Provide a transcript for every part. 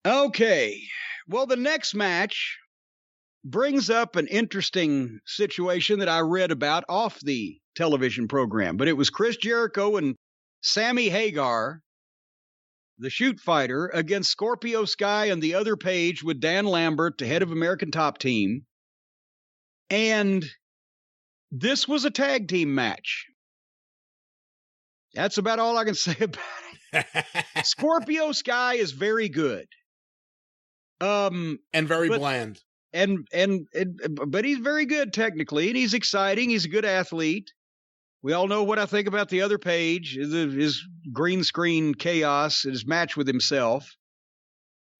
Okay. Well, the next match brings up an interesting situation that I read about off the television program, but it was Chris Jericho and Sammy Hagar, the shoot fighter, against Scorpio Sky and the other page with Dan Lambert, the head of American Top Team. And this was a tag team match. That's about all I can say about it. Scorpio Sky is very good. And very bland. But he's very good technically, and he's exciting. He's a good athlete. We all know what I think about the other page, his green screen chaos, his match with himself.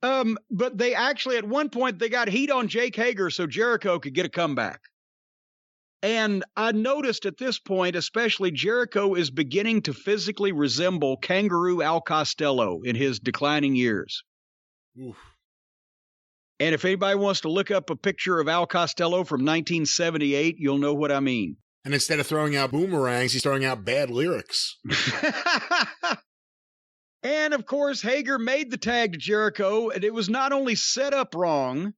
But they actually, at one point, they got heat on Jake Hager so Jericho could get a comeback. And I noticed at this point, especially, Jericho is beginning to physically resemble Kangaroo Al Costello in his declining years. Oof. And if anybody wants to look up a picture of Al Costello from 1978, you'll know what I mean. And instead of throwing out boomerangs, he's throwing out bad lyrics. And, of course, Hager made the tag to Jericho, and it was not only set up wrong,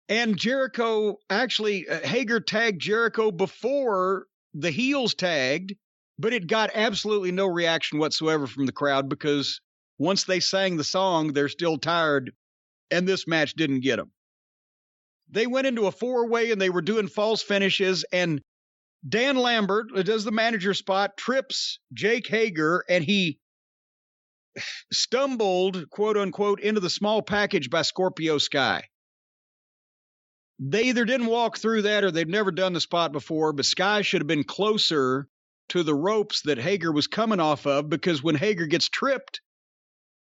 and Jericho actually, Hager tagged Jericho before the heels tagged, but it got absolutely no reaction whatsoever from the crowd because once they sang the song, they're still tired, and this match didn't get them. They went into a four-way, and they were doing false finishes, and Dan Lambert, who does the manager spot, trips Jake Hager, and he stumbled, quote-unquote, into the small package by Scorpio Sky. They either didn't walk through that or they've never done the spot before, but Sky should have been closer to the ropes that Hager was coming off of because when Hager gets tripped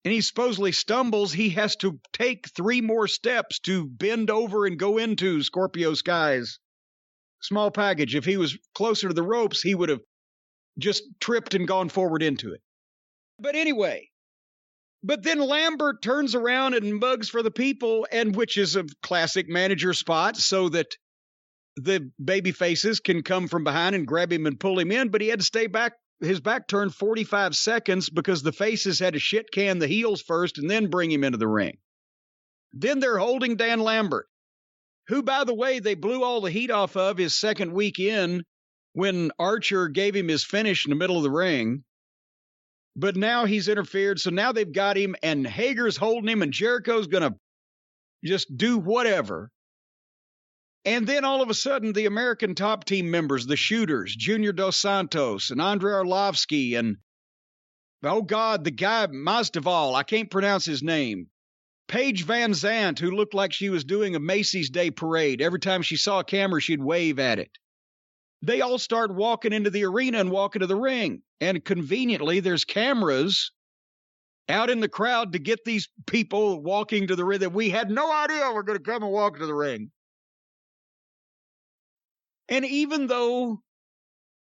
and he supposedly stumbles, he has to take 3 more steps to bend over and go into Scorpio Sky's small package. If he was closer to the ropes, he would have just tripped and gone forward into it. But anyway, but then Lambert turns around and mugs for the people, and which is a classic manager spot so that the baby faces can come from behind and grab him and pull him in, but he had to stay back, his back turned 45 seconds because the faces had to shit can the heels first and then bring him into the ring. Then they're holding Dan Lambert, who, by the way, they blew all the heat off of his second week in when Archer gave him his finish in the middle of the ring. But now he's interfered, so now they've got him, and Hager's holding him, and Jericho's going to just do whatever. And then all of a sudden, the American Top Team members, the shooters, Junior Dos Santos and Andrei Arlovsky, and, oh God, the guy, Masvidal, I can't pronounce his name, Paige Van Zandt, who looked like she was doing a Macy's Day Parade. Every time she saw a camera, she'd wave at it. They all start walking into the arena and walking to the ring. And conveniently, there's cameras out in the crowd to get these people walking to the ring that we had no idea were going to come and walk to the ring. And even though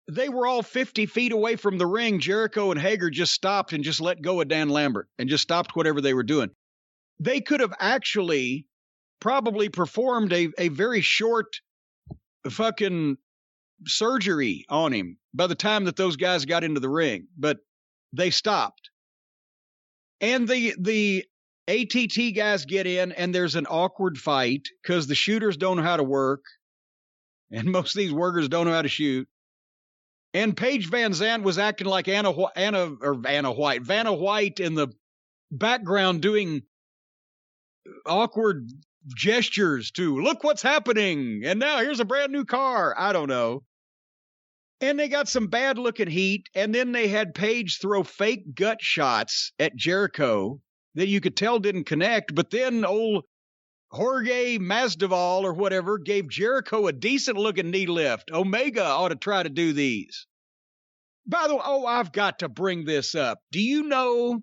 they were all 50 feet away from the ring, Jericho and Hager just stopped and just let go of Dan Lambert and just stopped whatever they were doing. They could have actually probably performed a very short fucking surgery on him by the time that those guys got into the ring, but they stopped. And the ATT guys get in, and there's an awkward fight because the shooters don't know how to work, and most of these workers don't know how to shoot. And Paige Van Zandt was acting like Vanna White in the background doing awkward gestures to look what's happening, and now here's a brand new car. I don't know. And they got some bad looking heat, and then they had Paige throw fake gut shots at Jericho that you could tell didn't connect, but then old Jorge Masvidal or whatever gave Jericho a decent looking knee lift. Omega ought to try to do these. By the way, I've got to bring this up. Do you know,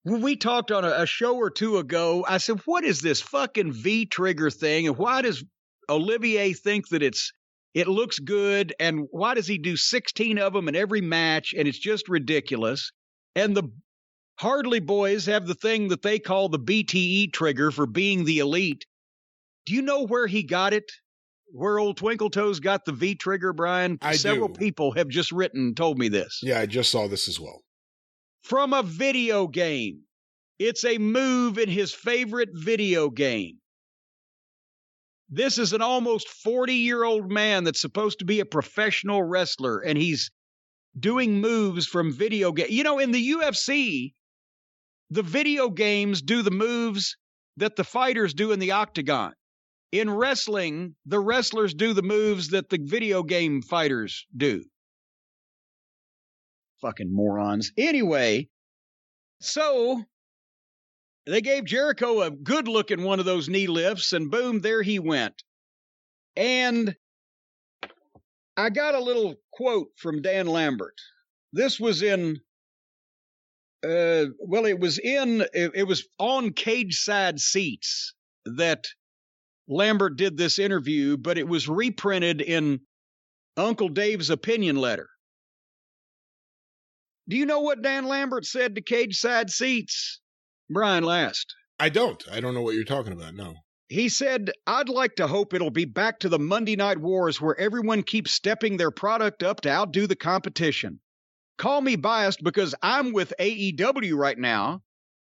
when we talked on a show or two ago, I said, what is this fucking V-trigger thing? And why does Olivier think that it looks good? And why does he do 16 of them in every match? And it's just ridiculous. And the Hardley boys have the thing that they call the BTE trigger for being the elite. Do you know where he got it? Where old Twinkle Toes got the V trigger, Brian? Several people have just told me this. Yeah, I just saw this as well. From a video game. It's a move in his favorite video game. This is an almost 40-year-old man that's supposed to be a professional wrestler, and he's doing moves from video games. You know, in the UFC, the video games do the moves that the fighters do in the octagon. In wrestling, the wrestlers do the moves that the video game fighters do. Fucking morons. Anyway, so they gave Jericho a good-looking one of those knee lifts, and boom, there he went. And I got a little quote from Dan Lambert. This was in, it was on Cage Side Seats that Lambert did this interview, but it was reprinted in Uncle Dave's opinion letter. Do you know what Dan Lambert said to Cage Side Seats, Brian Last? I don't know what you're talking about, no. He said, I'd like to hope it'll be back to the Monday Night Wars where everyone keeps stepping their product up to outdo the competition. Call me biased because I'm with AEW right now,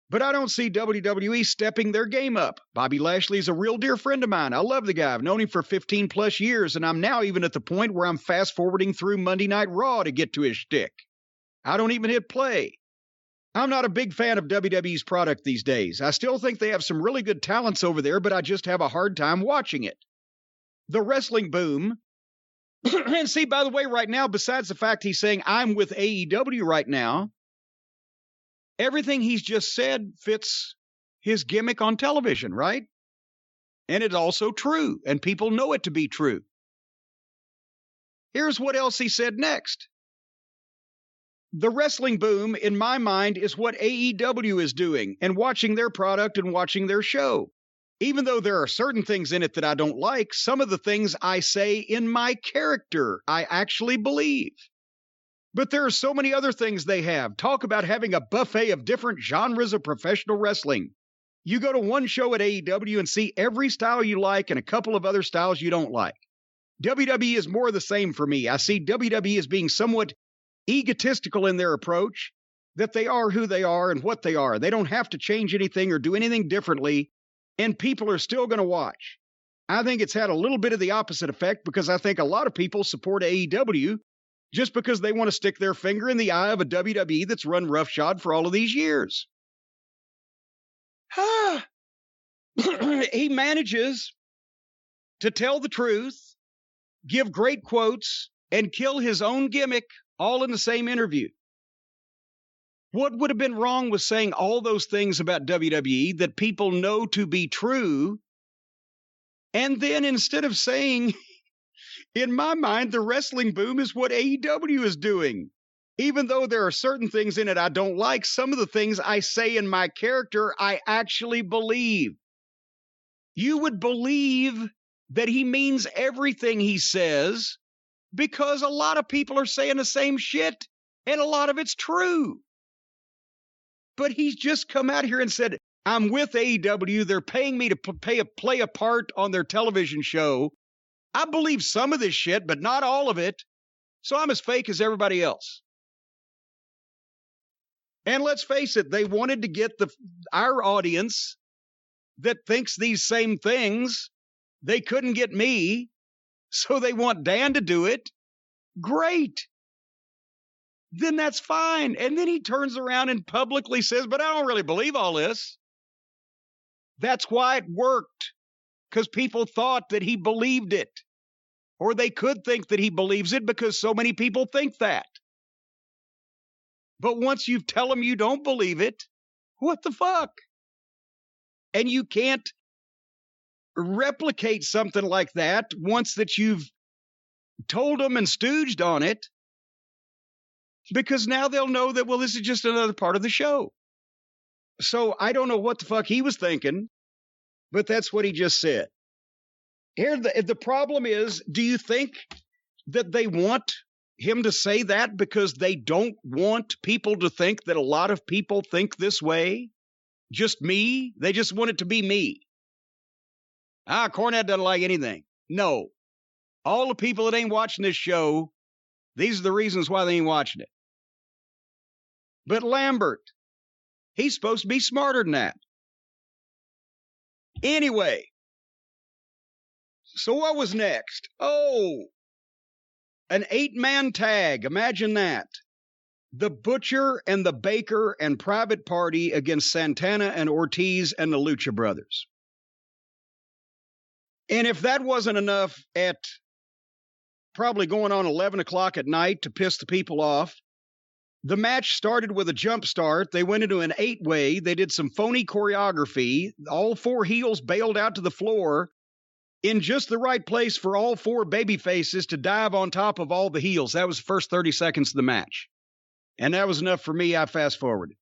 but I don't see WWE stepping their game up. Bobby Lashley's a real dear friend of mine. I love the guy. I've known him for 15 plus years, and I'm now even at the point where I'm fast forwarding through Monday Night Raw to get to his shtick. I don't even hit play. I'm not a big fan of WWE's product these days. I still think they have some really good talents over there, but I just have a hard time watching it. The wrestling boom. And see, by the way, right now, besides the fact he's saying I'm with AEW right now, everything he's just said fits his gimmick on television, right? And it's also true, and people know it to be true. Here's what else he said next. The wrestling boom, in my mind, is what AEW is doing, and watching their product and watching their show. Even though there are certain things in it that I don't like, some of the things I say in my character, I actually believe. But there are so many other things they have. Talk about having a buffet of different genres of professional wrestling. You go to one show at AEW and see every style you like and a couple of other styles you don't like. WWE is more the same for me. I see WWE as being somewhat egotistical in their approach, that they are who they are and what they are. They don't have to change anything or do anything differently, and people are still going to watch. I think it's had a little bit of the opposite effect because I think a lot of people support AEW just because they want to stick their finger in the eye of a WWE that's run roughshod for all of these years. He manages to tell the truth, give great quotes, and kill his own gimmick all in the same interview. What would have been wrong with saying all those things about WWE that people know to be true, and then instead of saying, in my mind, the wrestling boom is what AEW is doing. Even though there are certain things in it I don't like, some of the things I say in my character I actually believe. You would believe that he means everything he says, because a lot of people are saying the same shit, and a lot of it's true. But he's just come out here and said, I'm with AEW. They're paying me to play a part on their television show. I believe some of this shit, but not all of it. So I'm as fake as everybody else. And let's face it, they wanted to get our audience that thinks these same things. They couldn't get me. So they want Dan to do it. Great. Then that's fine. And then he turns around and publicly says, but I don't really believe all this. That's why it worked. Because people thought that he believed it. Or they could think that he believes it because so many people think that. But once you tell them you don't believe it, what the fuck? And you can't replicate something like that once that you've told them and stooged on it, because now they'll know that, well, this is just another part of the show. So I don't know what the fuck he was thinking, but that's what he just said. Here, the problem is, do you think that they want him to say that because they don't want people to think that a lot of people think this way? Just me? They just want it to be me. Cornette doesn't like anything. No. All the people that ain't watching this show, these are the reasons why they ain't watching it. But Lambert, He's supposed to be smarter than that. Anyway, so what was next? Oh, an 8-man tag. Imagine that. The Butcher and the Baker and Private Party against Santana and Ortiz and the Lucha Brothers. And if that wasn't enough at probably going on 11 o'clock at night to piss the people off, the match started with a jump start. They went into an 8-way. They did some phony choreography. All 4 heels bailed out to the floor in just the right place for all 4 baby faces to dive on top of all the heels. That was the first 30 seconds of the match. And that was enough for me. I fast-forwarded.